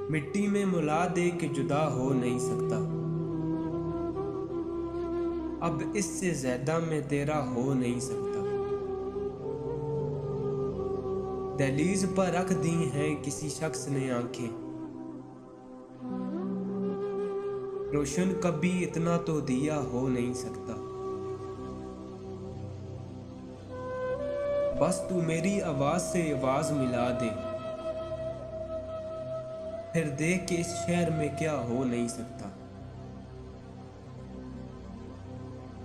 मिट्टी में मिला दे के जुदा हो नहीं सकता। अब इससे ज्यादा मैं तेरा हो नहीं सकता। दहलीज पर रख दी हैं किसी शख्स ने आंखें, रोशन कभी इतना तो दिया हो नहीं सकता। बस तू मेरी आवाज से आवाज मिला दे, फिर देख के इस शहर में क्या हो नहीं सकता।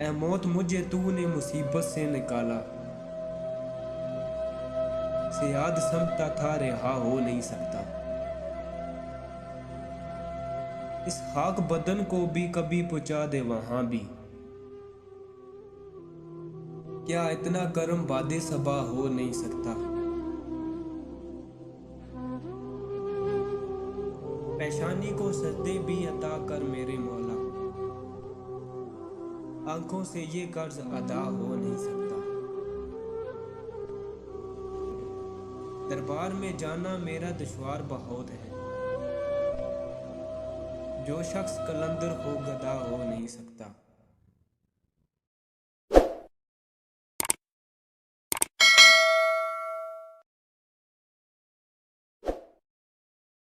ऐ मौत मुझे तूने मुसीबत से निकाला, से याद समझता था रिहा हो नहीं सकता। इस खाक बदन को भी कभी पहुंचा दे वहां भी, क्या इतना करम वादे सबा हो नहीं सकता। पेशानी को सजदे भी अता कर मेरे मौला, आंखों से ये कर्ज अदा हो नहीं सकता। दरबार में जाना मेरा दुश्वार बहुत है, जो शख्स कलंदर हो गदा हो नहीं सकता।